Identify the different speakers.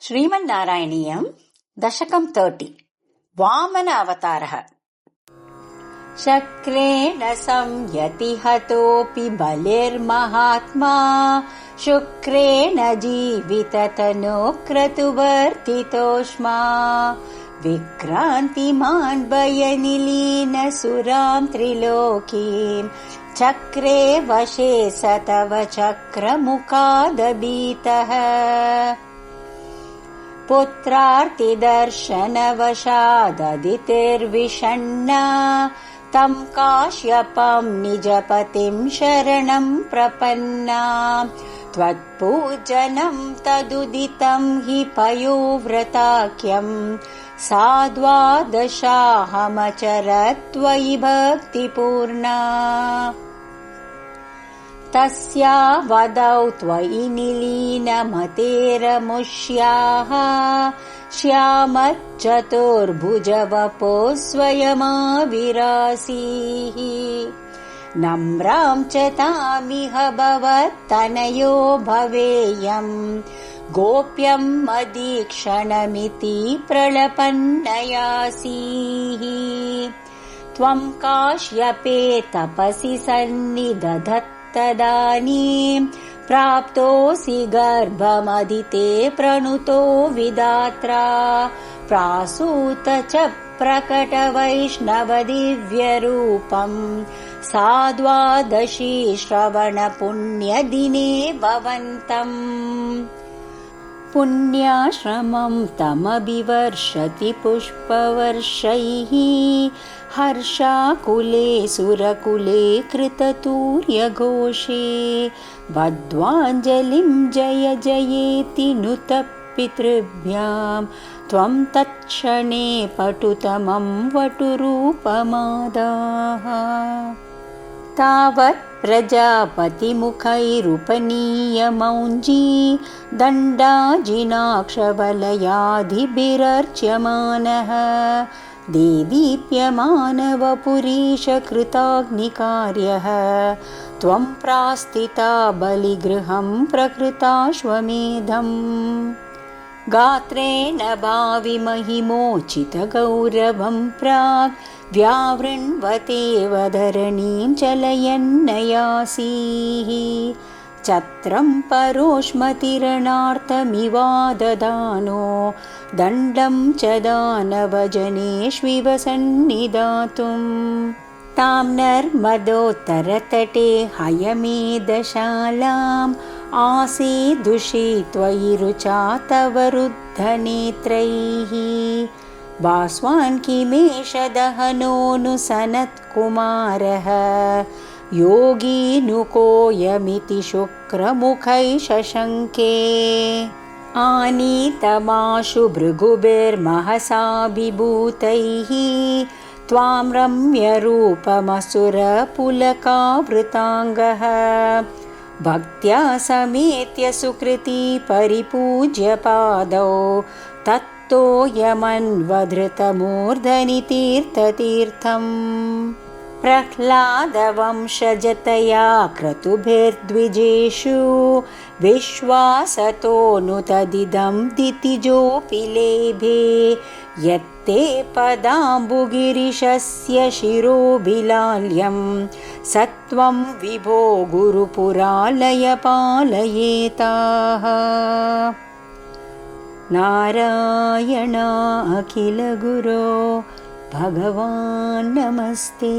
Speaker 1: श्रीमन्नारायणीयं दशकं 30 वामन अवतारः। शक्रेण संयति हतोऽपि बलिर्महात्मा शुक्रेण जीविततनोः क्रतुवर्तितोष्मा विक्रान्तिमान् भयनिलीनसुरां त्रिलोकीं चक्रे वशे स तव चक्रमुखादभीतः पुत्रार्तिदर्शनवशाददितिर्विषण्णा तं काश्यपं निजपतिं शरणं प्रपन्ना त्वत्पूजनं तदुदितं हि पयोव्रताख्यं सा द्वादशाहमचरत् त्वयि भक्तिपूर्णा तस्या वदौ त्वयि निलीनमतेरमुष्याः श्यामच्चतुर्भुजवपो स्वयमाविरासीः नम्रां च तामिह भवत्तनयो भवेयं गोप्यं मदीक्षणमिति प्रलपन्नयासीः त्वं काश्यपे तपसि सन्निदधत् तदानीं प्राप्तोऽसि गर्भमदिते प्रणुतो विदात्रा प्रासूत च प्रकटवैष्णवदिव्यरूपं सा द्वादशी श्रवणपुण्यदिने भवन्तम् पुण्याश्रमं तमभिवर्षति पुष्पवर्षैः हर्षाकुले सुरकुले कृततूर्यघोषे बद्ध्वाञ्जलिं जय जयेति नुत पितृभ्यां त्वं तत्क्षणे पटुतमं वटुरूपमादाः तावत् प्रजापतिमुखैरुपनीयमौञ्जी दण्डाजिनाक्षवलयाधिभिरर्च्यमानः देदीप्यमानवपुरीशकृताग्निकार्यः त्वं प्रास्थिता बलिगृहं प्रकृताश्वमेधम् गात्रेण भाविमहिमोचितगौरवं प्राक् व्यावृण्वतेव धरणीं चलयन्नयासीः छत्रं परोष्मतिरणार्थमिवाददानो दण्डं च दानवजनेष्विव सन्निधातुम् तां नर्मदोत्तरतटे हयमेधशालाम् आसीदुषी त्वयि रुचा तव रुद्धनेत्रैः भास्वान् किमेष दहनोऽनु सनत्कुमारः योगीनुकोऽयमिति शुक्रमुखैः शशङ्के आनीतमाशु भृगुभिर्महसाभिभूतैः त्वां रम्यरूपमसुरपुलकावृताङ्गः भक्त्या समेत्य सुकृती परिपूज्य पादौ तत्तोयमन्वधृतमूर्धनि तीर्थतीर्थम् प्रह्लादवंशजतया क्रतुभिर्द्विजेषु विश्वासतो तदिदं दितिजोऽपि लेभे यत्ते पदाम्बुगिरिशस्य शिरोभिलाल्यं सत्वं विभो गुरुपुरालय पालयेताः नारायण अखिल गुरो भगवान् नमस्ते।